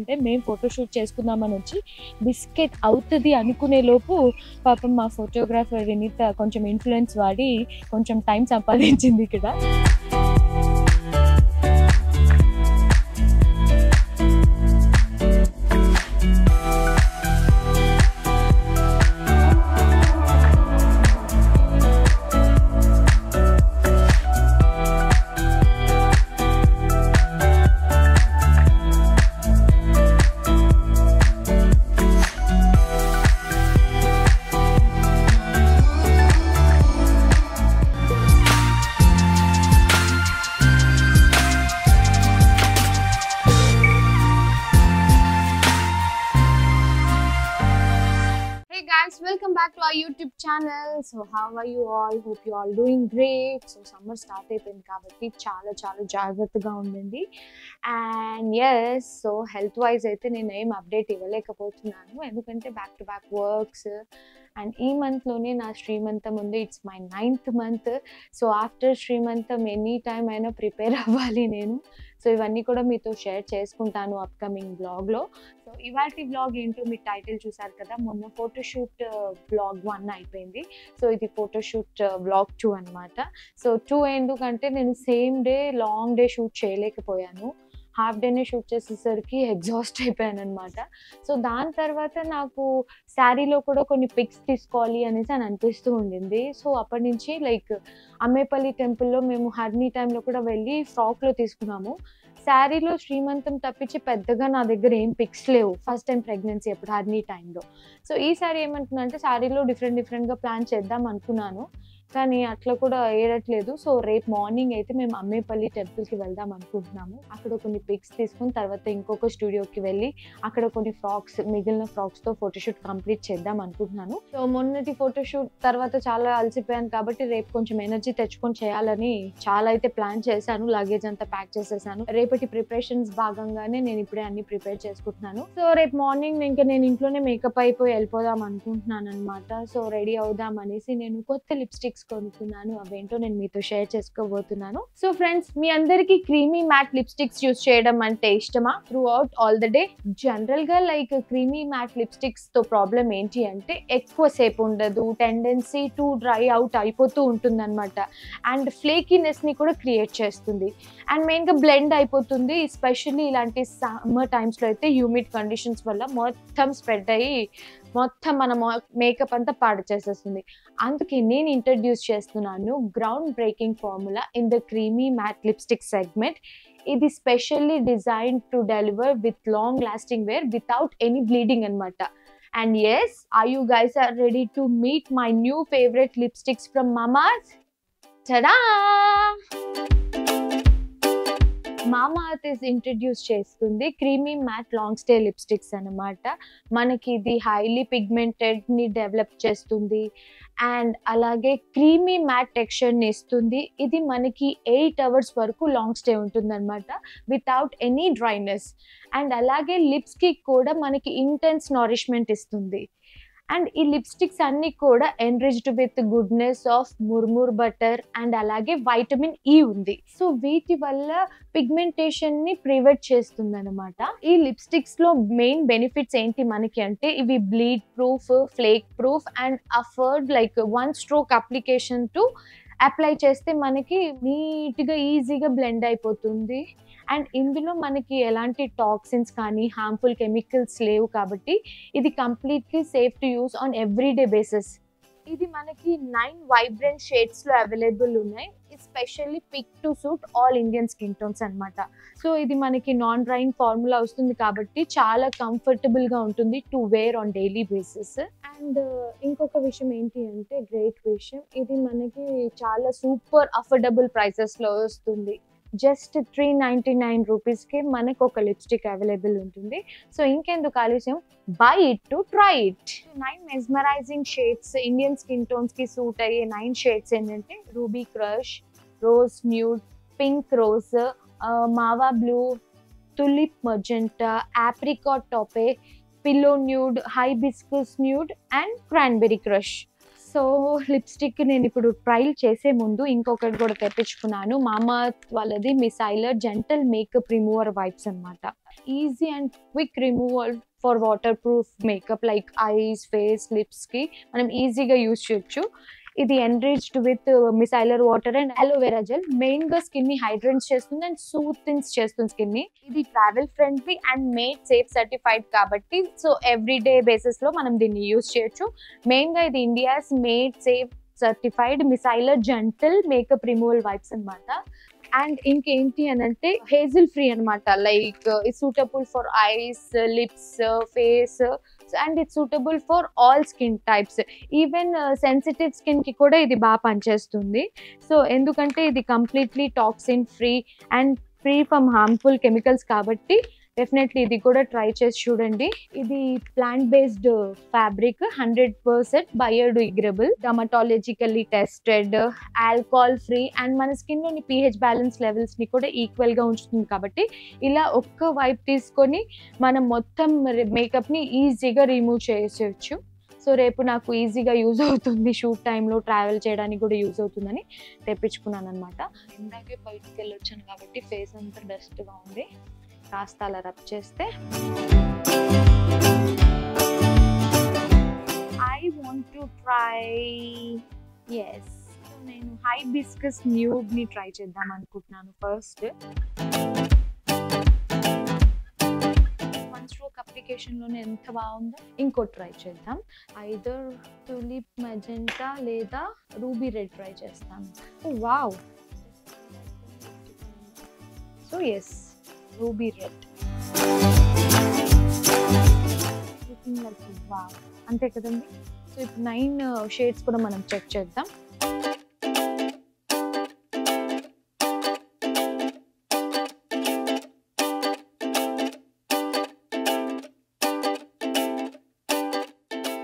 అంటే మేము ఫోటోషూట్ చేసుకుందామని వచ్చి బిస్కెట్ అవుతుంది అనుకునే లోపు పాపం మా ఫోటోగ్రాఫర్ వినీత కొంచెం ఇన్ఫ్లుయెన్స్ వాడి కొంచెం టైం సంపాదించింది ఇక్కడ. Welcome back to our YouTube channel. So how are you all? Hope you all doing great. So summer start అయిపోయింది కాబట్టి చాలా జాగ్రత్తగా ఉండండి. And yes, so health wise అయితే నేను ఏం అప్డేట్ ఇవ్వలేకపోతున్నాను ఎందుకంటే back to back works. And ఈ మంత్లోనే నా శ్రీమంతం ఉంది. It's my 9th month. So after శ్రీమంతం ఎనీ టైం అయినా ప్రిపేర్ అవ్వాలి నేను. సో ఇవన్నీ కూడా మీతో షేర్ చేసుకుంటాను అప్కమింగ్ బ్లాగ్లో. సో ఇవాల్టి బ్లాగ్ ఏంటో మీరు టైటిల్ చూసారు కదా, మొన్న ఫోటోషూట్ బ్లాగ్ 1 అయిపోయింది. సో ఇది ఫోటోషూట్ బ్లాగ్ 2 అనమాట. సో 2 ఎందుకంటే నేను same day long day shoot చేయలేకపోయాను. హాఫ్ డేనే షూట్ చేసేసరికి ఎగ్జాస్ట్ అయిపోయాను అనమాట. సో దాని తర్వాత నాకు శారీలో కూడా కొన్ని పిక్స్ తీసుకోవాలి అనేసి అని అనిపిస్తూ ఉండింది. సో అప్పటి నుంచి లైక్ అమ్మేపల్లి టెంపుల్లో మేము హర్నీ టైంలో కూడా వెళ్ళి ఫ్రాక్లో తీసుకున్నాము. శారీలో శ్రీమంతం తప్పించి పెద్దగా నా దగ్గర ఏం పిక్స్ లేవు. ఫస్ట్ టైం ప్రెగ్నెన్సీ అప్పుడు హర్నీ టైంలో. సో ఈసారి ఏమంటున్నా అంటే శారీలో డిఫరెంట్గా ప్లాన్ చేద్దాం అనుకున్నాను, కానీ అట్లా కూడా ఏరట్లేదు. సో రేపు మార్నింగ్ అయితే మేము అమ్మేపల్లి టెంపుల్కి వెళ్దాం అనుకుంటున్నాము. అక్కడ కొన్ని పిక్స్ తీసుకుని తర్వాత ఇంకొక స్టూడియోకి వెళ్ళి అక్కడ కొన్ని ఫ్రాక్స్, మిగిలిన ఫ్రాక్స్తో ఫోటోషూట్ కంప్లీట్ చేద్దాం అనుకుంటున్నాను. సో మొన్నటి ఫోటోషూట్ తర్వాత చాలా అలసిపోయాను కాబట్టి రేపు కొంచెం ఎనర్జీ తెచ్చుకొని చేయాలని చాలా అయితే ప్లాన్ చేశాను. లగేజ్ అంతా ప్యాక్ చేసేసాను. రేపటి ప్రిపరేషన్స్ భాగంగానే నేను ఇప్పుడే అన్ని ప్రిపేర్ చేసుకుంటున్నాను. సో రేపు మార్నింగ్ ఇంకా నేను ఇంట్లోనే మేకప్ అయిపోయి వెళ్ళిపోదాం అనుకుంటున్నాను అనమాట. సో రెడీ అవుదాం అనేసి నేను కొత్త లిప్స్టిక్స్ కొనుక్కున్నాను. అవేంటో నేను మీతో షేర్ చేసుకోబోతున్నాను. సో ఫ్రెండ్స్, మీ అందరికి క్రీమీ మ్యాట్ లిప్స్టిక్స్ యూస్ చేయడం అంటే ఇష్టమా through out all the day? General గా లైక్ క్రీమీ మ్యాట్ లిప్స్టిక్స్ తో ప్రాబ్లం ఏంటి అంటే ఎక్కువ సేపు ఉండదు, టెండెన్సీ టు డ్రై అవుట్ అయిపోతూ ఉంటుంది అనమాట. అండ్ ఫ్లేకీనెస్ ని కూడా క్రియేట్ చేస్తుంది. అండ్ మెయిన్ గా బ్లెండ్ అయిపోతుంది. ఎస్పెషల్లీ ఇలాంటి సమ్మర్ టైమ్స్ లో అయితే హ్యూమిడ్ కండిషన్స్ వల్ల మొత్తం స్ప్రెడ్ అయ్యి మొత్తం మన మేకప్ అంతా పాడు చేసేస్తుంది. అందుకే నేను ఇంట్రడ్యూస్ చేస్తున్నాను ground breaking formula in the creamy matte lipstick segment. ఇది specially design to deliver with long lasting wear without any bleeding అనమాట. And yes, are you guys are ready to meet my new favorite lipsticks from Mamaearth? Ta-da! Mamaearth is introduce చేస్తుంది creamy matte long stay lipsticks అనమాట. మనకి ఇది highly pigmented ని develop చేస్తుంది and అలాగే creamy matte texture ని ఇస్తుంది. ఇది మనకి 8 hours వరకు లాంగ్ స్టే ఉంటుంది అనమాట వితౌట్ ఎనీ డ్రైనెస్. అండ్ అలాగే లిప్స్ కి కూడా మనకి ఇంటెన్స్ నారిష్మెంట్ ఇస్తుంది. అండ్ ఈ లిప్స్టిక్స్ అన్ని కూడా enriched with goodness of murumuru butter and అలాగే వైటమిన్ ఈ ఉంది. సో వీటి వల్ల పిగ్మెంటేషన్ ని ప్రివెంట్ చేస్తుంది అనమాట. ఈ లిప్స్టిక్స్ లో మెయిన్ బెనిఫిట్స్ ఏంటి మనకి అంటే ఇవి bleed proof, flake proof and afford like 1 stroke application to apply చేస్తే మనకి నీట్గా ఈజీగా బ్లెండ్ అయిపోతుంది. అండ్ ఇందులో మనకి ఎలాంటి టాక్సిన్స్ కానీ హార్మ్ఫుల్ కెమికల్స్ లేవు కాబట్టి ఇది completely safe to use on everyday basis. ఇది మనకి 9 వైబ్రెంట్ షేడ్స్లో అవైలబుల్ ఉన్నాయి. Especially pick to suit all Indian skin tones అనమాట. సో ఇది మనకి నాన్ డ్రైయింగ్ ఫార్ములా వస్తుంది కాబట్టి చాలా కంఫర్టబుల్గా ఉంటుంది to wear on daily basis. And ఇంకొక విషయం ఏంటి అంటే గ్రేట్ విషయం, ఇది మనకి చాలా సూపర్ అఫోర్డబుల్ ప్రైసెస్లో వస్తుంది. జస్ట్ 399 రూపీస్కి మనకు ఒక లిప్స్టిక్ అవైలబుల్ ఉంటుంది. సో ఇంకెందుకు ఆలస్యం, buy it to try it. 9 mesmerising shades, Indian skin టోన్స్కి సూట్ అయ్యే 9 షేడ్స్ ఏంటంటే ruby crush, rose nude, pink rose, mauve blue, tulip magenta, apricot taupe, pillow nude, hibiscus nude and cranberry crush. So lipstick నేను ఇప్పుడు trial చేసే ముందు ఇంకొకటి కూడా తెప్పించుకున్నాను. మామాఎర్త్ వాళ్ళది micellar gentle makeup remover wipes అన్నమాట. Easy and quick removal for water proof makeup like eyes, face, lips కి మనం ఈజీగా యూజ్ చేయొచ్చు. ఇది enriched with micellar water and aloe vera gel. Main గా స్కిన్ ని హైడ్రేట్ చేస్తుంది అండ్ సూతింగ్స్ చేస్తుంది స్కిన్ ని. ఇది travel friendly and made safe certified కాబట్టి సో ఎవ్రీడే బేసిస్ లో మనం దీన్ని యూజ్ చేయొచ్చు. మెయిన్ గా ఇది India's made safe certified micellar gentle makeup removal wipes అన్నమాట. అండ్ ఇంకేంటి అని అంటే హేజిల్ ఫ్రీ అనమాట. Like it's suitable for ice, lips, face and it's suitable for all skin types. Even sensitive skin కి కూడా ఇది బాగా పనిచేస్తుంది. సో ఎందుకంటే ఇది completely toxin free and free from harmful chemicals కాబట్టి డెఫినెట్లీ ఇది కూడా ట్రై చేసి చూడండి. ఇది plant based fabric, 100% biodegradable, dermatologically tested, alcohol free and మన స్కిన్ లోని pH బ్యాలెన్స్ లెవెల్స్ ని కూడా ఈక్వల్ గా ఉంచుతుంది. కాబట్టి ఇలా ఒక్క వైప్ తీసుకొని మనం మొత్తం మేకప్ ని ఈజీగా రిమూవ్ చేసేయచ్చు. సో రేపు నాకు ఈజీగా యూజ్ అవుతుంది, షూట్ టైంలో ట్రావెల్ చేయడానికి కూడా యూజ్ అవుతుందని తెప్పించుకున్నాను అనమాట. ఇందాకే బయటికి వెళ్ళొచ్చాను కాబట్టి ఫేస్ అంతా డస్ట్గా ఉంది. కాస్త అలా రబ్ చేస్తే ఐ వాంట్ టు ట్రై నేను హైబిస్కస్ న్యూడ్ ని ట్రై చేద్దాం అనుకుంటున్నాను. ఫస్ట్ వన్ స్ట్రోక్ అప్లికేషన్ లోనే ఎంత బాగుందో ఇంకోటి ట్రై చేద్దాం. ఐదర్ టులిప్ మెజెంటా లేదా రూబీ రెడ్ ట్రై చేస్తాను. Wow, so yes ruby red. Wow, అంతే కదండి. సో ఇప్పుడు 9 షేడ్స్ కూడా మనం చెక్ చేద్దాం.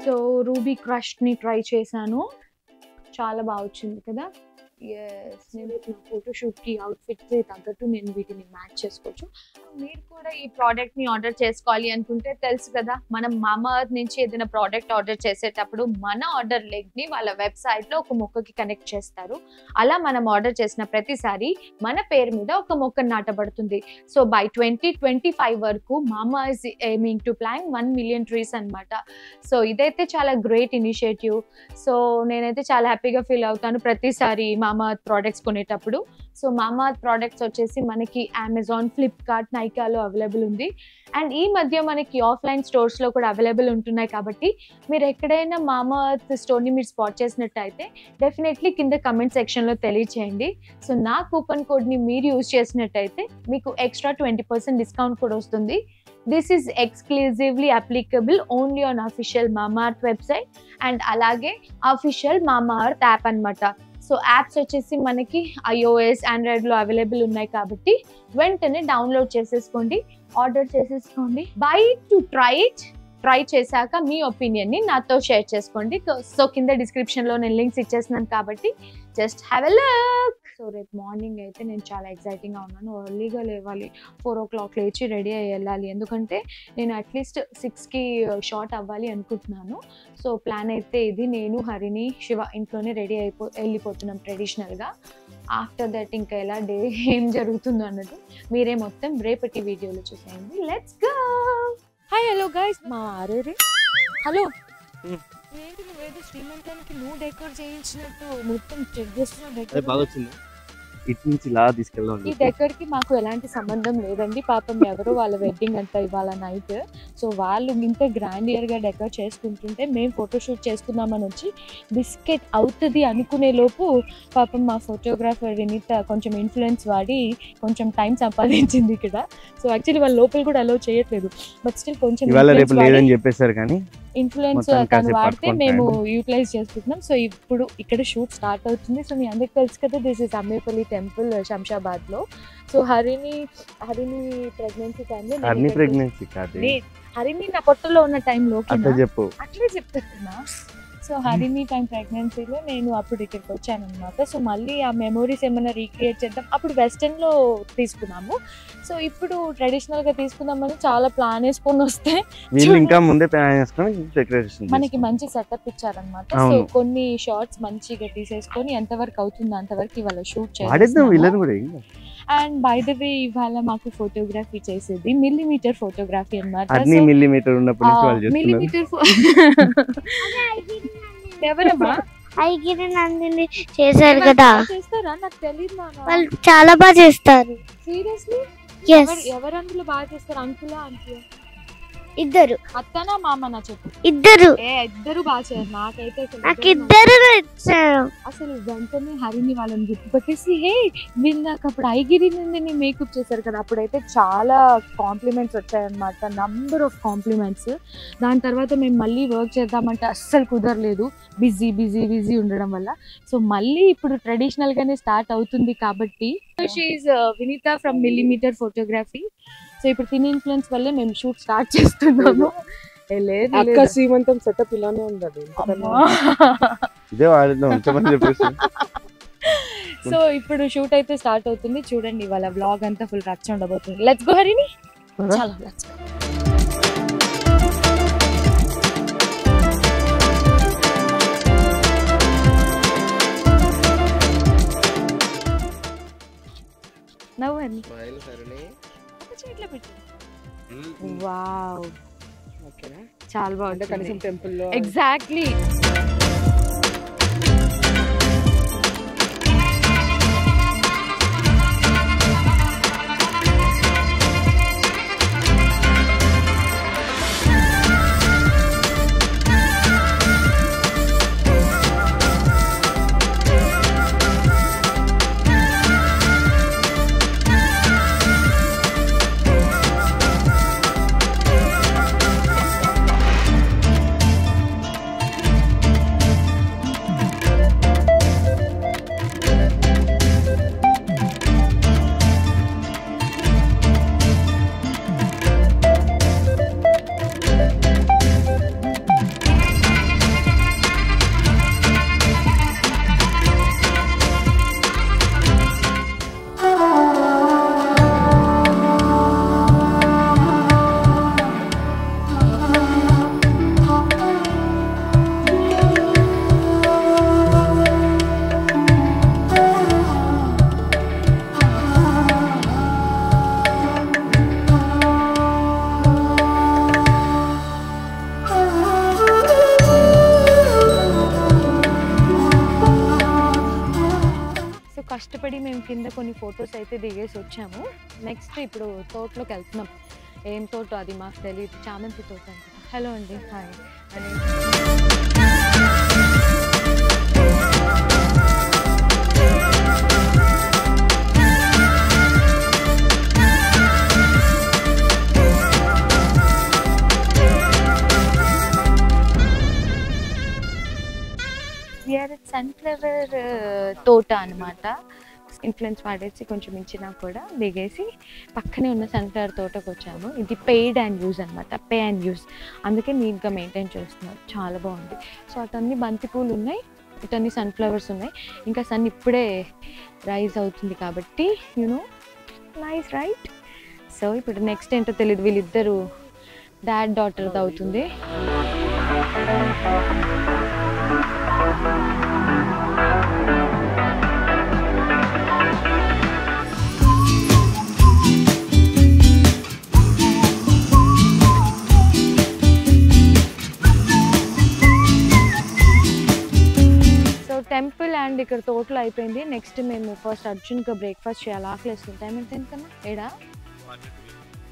సో రూబీ క్రష్ ని ట్రై చేశాను, చాలా బాగా వచ్చింది కదా. నేను ఫోటోషూట్ కి అవుట్ఫిట్ కి తగ్గట్టు నేను వీటిని మ్యాచ్ చేసుకోవచ్చు. మీరు కూడా ఈ ప్రోడక్ట్ ని ఆర్డర్ చేసుకోవాలి అనుకుంటే తెలుసు కదా, మనం మామాఎర్త్ నుంచి ఏదైనా ప్రోడక్ట్ ఆర్డర్ చేసేటప్పుడు మన ఆర్డర్ లింక్ ని వాళ్ళ వెబ్సైట్ లో ఒక మొక్కకి కనెక్ట్ చేస్తారు. అలా మనం ఆర్డర్ చేసిన ప్రతిసారి మన పేరు మీద ఒక మొక్క నాటబడుతుంది. సో బై 2025 వరకు Mamaearth aiming to plant 1 million trees అనమాట. సో ఇదైతే చాలా గ్రేట్ ఇనిషియేటివ్. సో నేనైతే చాలా హ్యాపీగా ఫీల్ అవుతాను ప్రతిసారి మామాఎర్త్ ప్రోడక్ట్స్ కొనేటప్పుడు. సో మామాఎర్త్ ప్రోడక్ట్స్ వచ్చేసి మనకి అమెజాన్, ఫ్లిప్కార్ట్, నైకాలో అవైలబుల్ ఉంది. అండ్ ఈ మధ్య మనకి ఆఫ్లైన్ స్టోర్స్ లో కూడా అవైలబుల్ ఉంటున్నాయి. కాబట్టి మీరు ఎక్కడైనా మామాఎర్త్ స్టోర్ ని మీరు స్పాట్ చేసినట్టయితే డెఫినెట్లీ కింద కమెంట్ సెక్షన్ లో తెలియచేయండి. సో నా కూపన్ కోడ్ ని మీరు యూజ్ చేసినట్టయితే మీకు ఎక్స్ట్రా 20% డిస్కౌంట్ కూడా వస్తుంది. This is exclusively applicable only on official Mamaearth website and అలాగే official Mamaearth యాప్ అన్నమాట. సో యాప్స్ వచ్చేసి మనకి iOS, Android లో అవైలబుల్ ఉన్నాయి కాబట్టి వెంటనే డౌన్లోడ్ చేసేసుకోండి, ఆర్డర్ చేసేసుకోండి. బై టు ట్రై చేశాక మీ ఒపీనియన్ ని నాతో షేర్ చేసుకోండి. సో కింద డిస్క్రిప్షన్ లో నేను లింక్స్ ఇచ్చేస్తున్నాను కాబట్టి just have a look. So రేపు మార్నింగ్ అయితే నేను చాలా ఎక్సైటింగ్గా ఉన్నాను. ఎర్లీగా లేవాలి, 4 o'clock లేచి రెడీ అయ్యి వెళ్ళాలి. ఎందుకంటే నేను అట్లీస్ట్ 6కి షార్ట్ అవ్వాలి అనుకుంటున్నాను. సో ప్లాన్ అయితే ఇది. నేను, హరిణి, శివ ఇంట్లోనే రెడీ వెళ్ళిపోతున్నాం ట్రెడిషనల్గా. ఆఫ్టర్ దట్ ఇంకా ఎలా డే ఏం జరుగుతుందో అన్నది మీరే మొత్తం రేపటి వీడియోలో చూసేయండి. Let's go. Hi, hello guys. మా అరే హలో, ఏంటి నువ్వేదో శ్రీమంతానికి నువ్వు డెకోర్ చేయించినట్టు మొత్తం చెక్ చేస్తున్నావు? డెకోర్ బాగా వచ్చింది. ఇటు నుంచి ఇలా తీసుకెళ్దాం. ఈ డెకోర్ కి మాకు ఎలాంటి సంబంధం లేదండి. పాపం ఎవరో వాళ్ళ వెడ్డింగ్ అంతా ఇవాళ నైట్. సో వాళ్ళు ఇంత గ్రాండియర్ గా డెకోర్ చేసుకుంటుంటే మేము ఫోటోషూట్ చేసుకుందామని వచ్చి బిస్కెట్ అవుతుంది అనుకునే లోపు పాపం మా ఫోటోగ్రాఫర్ వినీత కొంచెం ఇన్ఫ్లుయెన్స్ వాడి కొంచెం టైం సంపాదించింది ఇక్కడ. సో యాక్చువల్లీ వాళ్ళ లోపల కూడా అలో చేయట్లేదు, బట్ స్టిల్ కొంచెం చెప్పేసారు కానీ ఇన్ఫ్లుయెన్స్ తను వాడితే మేము యూటిలైజ్ చేసుకుంటున్నాం. సో ఇప్పుడు ఇక్కడ షూట్ స్టార్ట్ అవుతుంది. సో మీ అందరికి తెలుసు కదా, దిస్ ఇస్ అమ్మేపల్లి టెంపుల్ శంషాబాద్ లో. సో హరిణి ప్రెగ్నెన్సీ టైంలో, హరిణి నా పొట్టలో ఉన్న టైంలో అట్లే చెప్తున్నా. సో హరిణి టైం ప్రెగ్నెన్సీలో నేను అప్పుడు ఇక్కడికి వచ్చాను అనమాట. సో మళ్ళీ ఆ మెమోరీస్ ఏమైనా రీక్రియేట్ చేద్దాం. అప్పుడు వెస్టర్న్లో తీసుకున్నాము, సో ఇప్పుడు ట్రెడిషనల్గా తీసుకుందామని చాలా ప్లాన్ వేసుకొని వస్తే ఇంకా ముందే ప్లాన్ చేసుకొని డెకరేషన్ మనకి మంచి సెటప్ ఇచ్చారనమాట. సో కొన్ని షార్ట్స్ మంచిగా తీసేసుకొని ఎంతవరకు అవుతుందో అంతవరకు ఇవాళ షూట్ చేయాలి. అండ్ బై ద వే ఇవాళ మాకు ఫోటోగ్రఫీ చేసేది మిల్లీమీటర్ ఫోటోగ్రఫీ అనమాట. ఎవరమ్మా చేశారు కదా, చేస్తారా? నాకు తెలియదు. వాళ్ళు చాలా బాగా చేస్తారు. సీరియస్లీ? ఎవరు అందులో బాగా చేస్తారు? అంకులా ఆంటీ? ఇద్దరు. అత్తనా మామనా చెప్పు. ఇద్దరు. ఇద్దరు బాగా చేయరు. నాకైతే అసలు వెంటనే హరిని వాళ్ళని గుర్తుపట్టేసి హే మీరు నాకు అప్పుడు ఐగిరి నుండి మేకప్ చేశారు కదా, అప్పుడైతే చాలా కాంప్లిమెంట్స్ వచ్చాయన్నమాట, నంబర్ ఆఫ్ కాంప్లిమెంట్స్. దాని తర్వాత మేము మళ్ళీ వర్క్ చేద్దామంటే అస్సలు కుదరలేదు, బిజీ బిజీ బిజీ ఉండడం వల్ల. సో మళ్ళీ ఇప్పుడు ట్రెడిషనల్ గానే స్టార్ట్ అవుతుంది కాబట్టి she is Vineetha from millimetre photography. So ఇప్పుడు తిని ఇన్ఫ్లుయెన్స్ వల్లే మేము షూట్ స్టార్ట్ చేస్తున్నాము. అక్క శ్రీమంతం సెటప్ ఇలానే ఉంది. సో ఇప్పుడు షూట్ అయితే స్టార్ట్ అవుతుంది చూడండి. ఇవాళ వ్లాగ్ అంతా ఫుల్ రచ్చ ఉండబోతుంది. లెట్స్ గో హరిని. చాలా లెట్స్ గో. నవ్వు హరిని. ఇట్లా పెట్టు. వావ్, చాలా బాగుంది. కనీసం టెంపుల్ లో ఎగ్జాక్ట్లీ. కష్టపడి మేము కింద కొన్ని ఫొటోస్ అయితే దిగేసి వచ్చాము. నెక్స్ట్ ఇప్పుడు తోటలోకి వెళ్తున్నాం. ఏం తోట అది మాకు తెలియదు, చామంతి తోట అంట. హలో అండి, హాయ్. సన్ఫ్లవర్ తోట అనమాట. ఇన్ఫ్లుయెన్స్ వాడేసి కొంచెం ఇచ్చినా కూడా దిగేసి పక్కనే ఉన్న సన్ఫ్లవర్ తోటకు వచ్చాము. ఇది పెయిడ్ అండ్ యూజ్ అనమాట, పే అండ్ యూజ్. అందుకే నీట్గా మెయింటైన్ చేస్తున్నారు, చాలా బాగుంది. సో అటన్నీ బంతిపూలు ఉన్నాయి, ఇటన్నీ సన్ఫ్లవర్స్ ఉన్నాయి. ఇంకా సన్ ఇప్పుడే రైజ్ అవుతుంది కాబట్టి యూనో నైస్ రైట్. సో ఇప్పుడు నెక్స్ట్ ఏంటో తెలియదు, వీళ్ళిద్దరు డాడ్ డాటర్ది అవుతుంది. టెంపుల్ అండ్ ఇక్కడ తోటలో అయిపోయింది. నెక్స్ట్ మేము ఫస్ట్ అర్జున్గా బ్రేక్ఫాస్ట్ చేయాలి. ఆకలేస్తుంది. టైం ఎంత కన్నా ఏడా?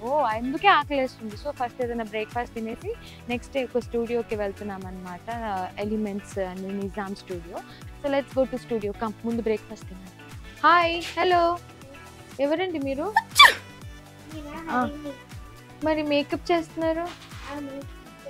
ఓ అందుకే ఆకలేస్తుంది. సో ఫస్ట్ ఏదైనా బ్రేక్ఫాస్ట్ తినేసి నెక్స్ట్ ఒక స్టూడియోకి వెళ్తున్నాం అనమాట, elements and Nizam studio. So let's go to studio. Come, ముందు బ్రేక్ఫాస్ట్ తిన్నాం. హాయ్, హలో, ఎవరండి మీరు? మరి మేకప్ చేస్తున్నారు?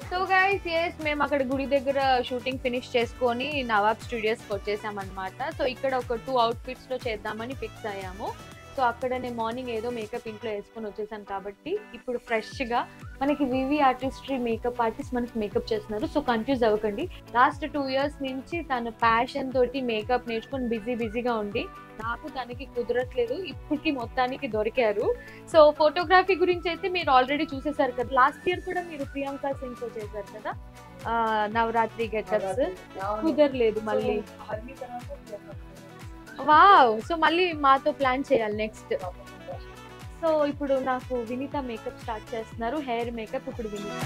సో గైస్ ఎస్, మేము అక్కడ గుడి దగ్గర షూటింగ్ ఫినిష్ చేసుకొని నవాబ్ స్టూడియోస్కి వచ్చేసాం అనమాట. సో ఇక్కడ ఒక 2 అవుట్ఫిట్స్లో చేద్దామని ఫిక్స్ అయ్యాము. సో అక్కడ నేను మార్నింగ్ ఏదో మేకప్ ఇంట్లో వేసుకొని వచ్చేసాను కాబట్టి ఇప్పుడు ఫ్రెష్గా మనకి వివి ఆర్టిస్ట్రీ మేకప్ ఆర్టిస్ట్ మనకి మేకప్ చేస్తున్నారు. సో కన్ఫ్యూజ్ అవ్వకండి. లాస్ట్ 2 years నుంచి తన ప్యాషన్ తోటి మేకప్ నేర్చుకుని బిజీగా ఉండి నాకు తనకి కుదరట్లేదు. ఇప్పటికి మొత్తానికి దొరికారు. సో ఫోటోగ్రఫీ గురించి అయితే మీరు ఆల్రెడీ చూసేసారు కదా. లాస్ట్ ఇయర్ కూడా మీరు ప్రియాంక సింగ్ తో చేశారు కదా నవరాత్రి గెటప్స్. కుదరలేదు మళ్ళీ. వావ్. సో మళ్ళీ మాతో ప్లాన్ చేయాలి నెక్స్ట్. సో ఇప్పుడు నాకు వినీత మేకప్ స్టార్ట్ చేస్తున్నారు. హెయిర్ మేకప్ ఇప్పుడు వినీత.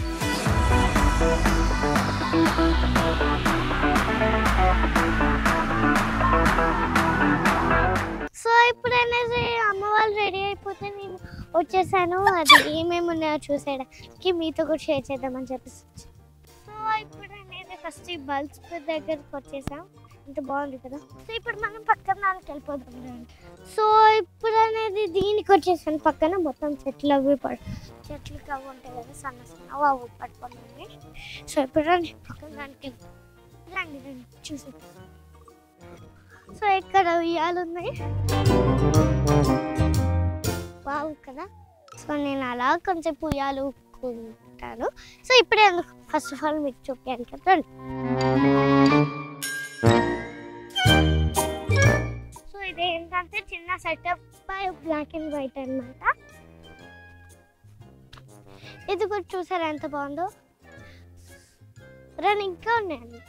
సో ఇప్పుడు అనేది అమ్మ వాళ్ళు రెడీ అయిపోతే నేను వచ్చేసాను. అది ఏమేమి ఉన్నాయో చూసేయడానికి మీతో కూడా షేర్ చేద్దామని చెప్పేసి. సో ఇప్పుడు అనేది ఫస్ట్ ఈ బల్బ్స్ దగ్గరికి వచ్చేసాం. ఇంత బాగుంది కదా. సో ఇప్పుడు మనం పక్కన దానికి వెళ్ళిపోతాం. సో ఇప్పుడు అనేది దీనికి వచ్చేసాను. పక్కన మొత్తం చెట్లు అవి చెట్లు అవి ఉంటాయి కదా, సన్న అవి పట్టుకోండి. సో ఇప్పుడు పక్కన దానికి రండి చూసి. సో ఇక్కడ ఉయ్యాలు ఉన్నాయి. బాగు కదా. సో నేను అలా కొంచెం ఉయ్యాలు ఊపుకుంటాను. సో ఇప్పుడే ఫస్ట్ ఆఫ్ ఆల్ మీకు చూపించాను కదా. సో ఇది ఏంటంటే చిన్న సెటప్ బ్లాక్ అండ్ వైట్ అన్నమాట. ఇది కూడా చూసారా ఎంత బాగుందో. రెండు ఇంకా ఉన్నాయండి.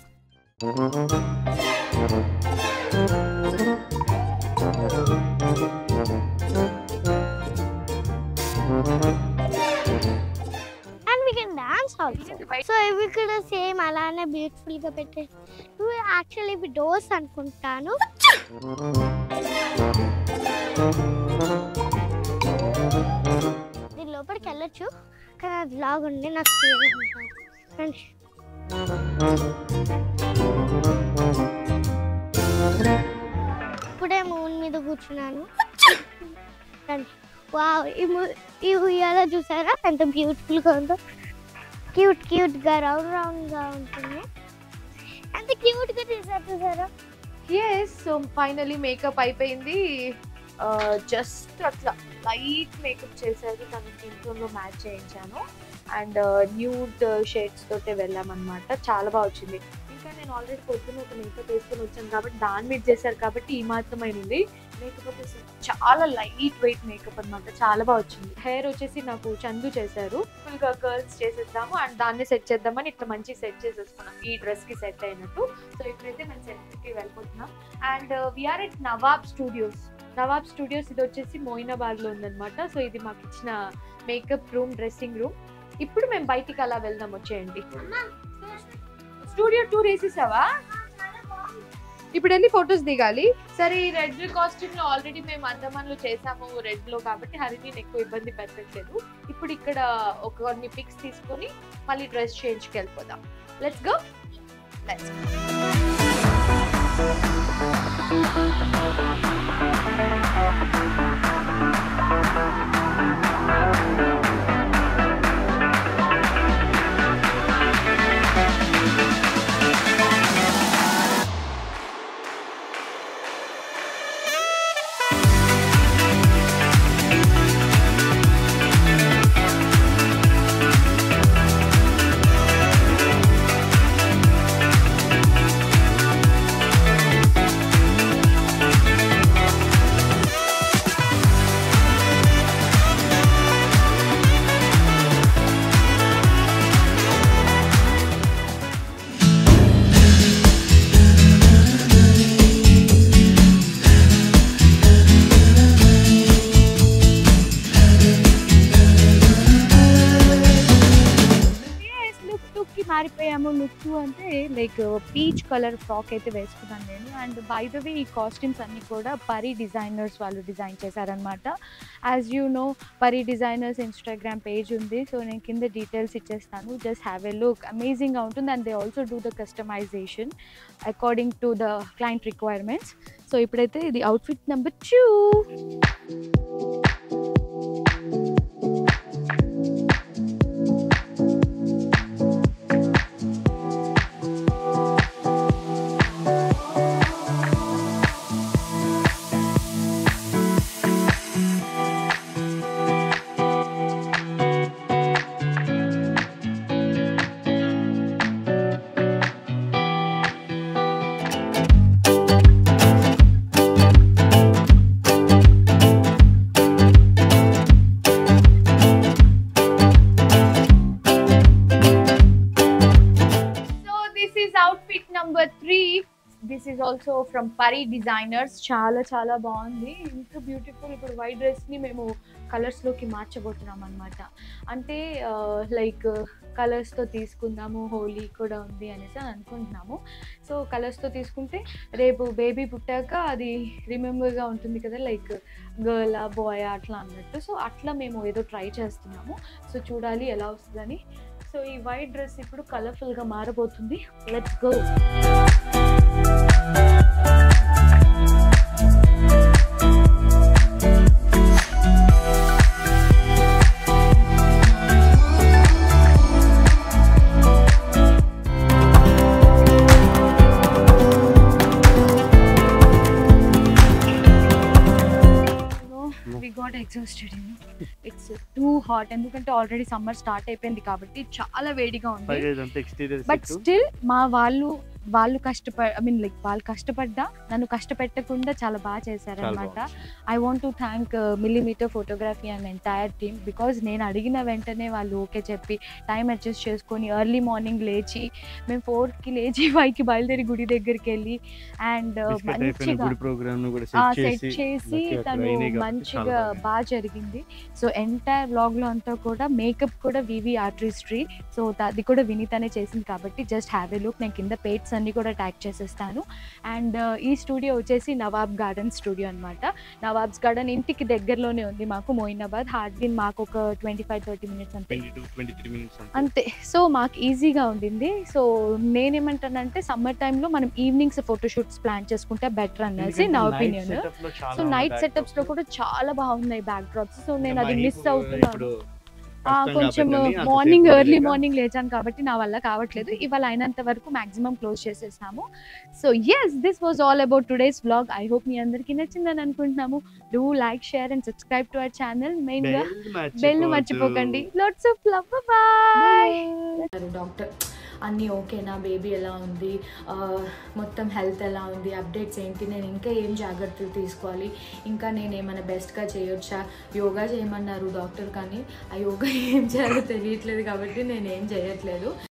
And we can dance also. So ఇవి కూడా సేమ్ అలానే బ్యూటిఫుల్ గా పెట్టే. ఇవి యాక్చువల్లీ ఇవి డోర్స్ అనుకుంటాను. దీని లోపలికి వెళ్ళొచ్చు కానీ అది లాగుండి నాకు ఇప్పుడే మూన్ మీద కూర్చున్నాను. వావ్. ఈ ఉయ్యాల చూసారా ఎంత బ్యూటిఫుల్ గా ఉందో. క్యూట్ గా రౌండ్ గా ఉంటుంది. ఎంత క్యూట్ గా చూసారా. ఎస్. సో ఫైనలీ మేకప్ అయిపోయింది. జస్ట్ అట్లా లైట్ మేకప్ చేశారు. తన స్కిన్ టోన్ లో మ్యాచ్ చేయించాను. అండ్ న్యూడ్ షేడ్స్ తోటే వెళ్ళామన్నమాట. చాలా బాగా వచ్చింది. ఇంకా నేను ఆల్రెడీ పొద్దున్న ఒక మేకప్ వేసుకొని వచ్చాను కాబట్టి దాని మీద చేశారు కాబట్టి ఈ మాత్రమైనది. మేకప్ వచ్చేసి చాలా లైట్ వెయిట్ మేకప్ అనమాట. చాలా బాగా వచ్చింది. హెయిర్ వచ్చేసి నాకు చందు చేశారు. ఫుల్ గా కర్ల్స్ చేసేద్దాము అండ్ దాన్ని సెట్ చేద్దామని ఇట్లా మంచి సెట్ చేసేసుకున్నాం ఈ డ్రెస్ కి సెట్ అయినట్టు. సో ఇప్పుడైతే మేము సెట్ కి వెళ్ళిపోతున్నాం. And we are at Nawab Studios. ఇది వచ్చేసి మోయినాబాద్ లో ఉందన్నమాట. సో ఇది మాకు ఇచ్చిన మేకప్ రూమ్, డ్రెస్సింగ్ రూమ్. ఇప్పుడు మేము బయటికి అలా వెళ్దాం. వచ్చేయండి. స్టూడియో టూర్ వేసేసావా? ఇప్పుడు వెళ్ళి ఫొటోస్ దిగాలి. సరే ఈ రెడ్ కాస్ట్యూమ్ లో ఆల్రెడీ మేము అందమాన్లో చేసాము రెడ్ లో కాబట్టి హరిని ఎక్కువ ఇబ్బంది పెట్టట్లేదు. ఇప్పుడు ఇక్కడ ఒక కొన్ని పిక్స్ తీసుకొని మళ్ళీ డ్రెస్ చేంజ్కి వెళ్ళిపోదాం. Let's go. మారిపోయాము. లుక్ అంటే లైక్ పీచ్ కలర్ ఫ్రాక్ అయితే వేసుకున్నాను నేను. అండ్ బై ద వే ఈ కాస్ట్యూమ్స్ అన్నీ కూడా పరీ డిజైనర్స్ వాళ్ళు డిజైన్ చేశారనమాట. As you know Pari designers Instagram page ఉంది. సో నేను కింద డీటెయిల్స్ ఇచ్చేస్తాను. Just have a look. అమేజింగ్గా ఉంటుంది. And they also do the customisation according to the client requirements. So ఇప్పుడైతే ఇది outfit number 2. Also from Pari designers. చాలా చాలా బాగుంది, ఇంత బ్యూటిఫుల్. ఇప్పుడు వైట్ డ్రెస్ని మేము కలర్స్లోకి మార్చబోతున్నాం అనమాట. అంటే లైక్ కలర్స్తో తీసుకుందాము, హోలీ కూడా ఉంది అనేసి అనుకుంటున్నాము. సో కలర్స్తో తీసుకుంటే రేపు బేబీ పుట్టాక అది రిమెంబర్గా ఉంటుంది కదా, లైక్ గర్ల్ బాయ్ అట్లా అన్నట్టు. సో అట్లా మేము ఏదో ట్రై చేస్తున్నాము. సో చూడాలి ఎలా వస్తుందని. సో ఈ వైట్ డ్రెస్ ఇప్పుడు కలర్ఫుల్గా మారబోతుంది. Let's go. We got exhausted, you know. It's too hot. ఎందుకంటే ఆల్రెడీ సమ్మర్ స్టార్ట్ అయిపోయింది కాబట్టి చాలా వేడిగా ఉంది. బట్ స్టిల్ మా వాళ్ళు వాళ్ళు కష్టపడ్డా నన్ను కష్టపెట్టకుండా చాలా బాగా చేశారనమాట. I want to thank millimetre photography and entire team. Because నేను అడిగిన వెంటనే వాళ్ళు ఓకే చెప్పి టైం అడ్జస్ట్ చేసుకొని ఎర్లీ మార్నింగ్ లేచి మేము 4కి లేచి 5కి బయలుదేరి గుడి దగ్గరికి వెళ్ళి అండ్ మంచిగా సెట్ చేసి తను మంచిగా బాగా జరిగింది. సో ఎంటైర్ వ్లాగ్లో అంతా కూడా మేకప్ కూడా వివి ఆర్టిస్ట్రీ. సో అది కూడా వినీతనే చేసింది కాబట్టి జస్ట్ హ్యావ్ ఏ లుక్. నేను కింద పేట్స్ అన్ని కూడా ట్యాగ్ చేసేస్తాను. అండ్ ఈ స్టూడియో వచ్చేసి నవాబ్ గార్డెన్ స్టూడియో అనమాట. నవాబ్స్ గార్డెన్ ఇంటికి దగ్గరలోనే ఉంది మాకు, మోయినాబాద్. హార్డ్లీ మాకు ఒక 25-30 మినిట్స్ అంతే. సో మాకు ఈజీగా ఉండింది. సో నేనేమంటానంటే సమ్మర్ టైంలో మనం ఈవినింగ్స్ ఫోటోషూట్స్ ప్లాన్ చేసుకుంటే బెటర్ అనేసి నా ఒపీనియన్. సో నైట్ సెటప్స్ లో కూడా చాలా బాగున్నాయి బ్యాక్ డ్రాప్స్. సో నేను అది మిస్ అవుతున్నాను. కొంచెం ఎర్లీ మార్నింగ్ లేచాను కాబట్టి నా వల్ల కావట్లేదు. ఇవాళ అయినంత వరకు మాక్సిమం క్లోజ్ చేసేసాము. So yes, this was all about today's vlog. I hope మీ అందరికీ నచ్చిందని అనుకుంటున్నాము. Do like, share and subscribe to our channel. Main గా బెల్ మర్చిపోకండి. Lots of love. Bye. Doctor అన్నీ ఓకేనా, బేబీ ఎలా ఉంది, మొత్తం హెల్త్ ఎలా ఉంది, అప్డేట్స్ ఏంటి, నేను ఇంకా ఏం జాగ్రత్తలు తీసుకోవాలి, ఇంకా నేను ఏమైనా బెస్ట్గా చేయొచ్చా, యోగా చేయమన్నారు డాక్టర్ కానీ ఆ యోగా ఏం చేయాలో తెలియట్లేదు కాబట్టి నేను ఏం చేయట్లేదు.